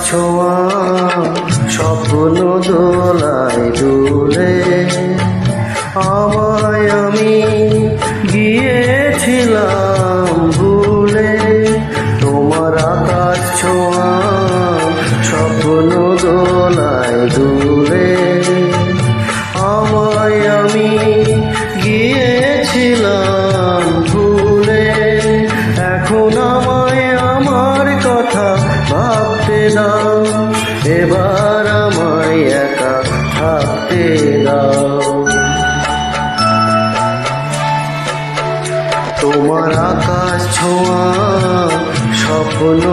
ছোঁয়া স্বপ্ন দোলায় দুলে আমায় আমি গিয়েছিলাম ভুলে। তোমার আকাশ ছোঁয়া স্বপ্ন দোলায় দুলে আমায় আমি গিয়েছিলাম ভুলে। এখন আমায় আমার কথা ভাবতে দাও, এবার আমায় একা থাকতে দাও। তোমার আকাশ ছোঁয়া স্বপ্ন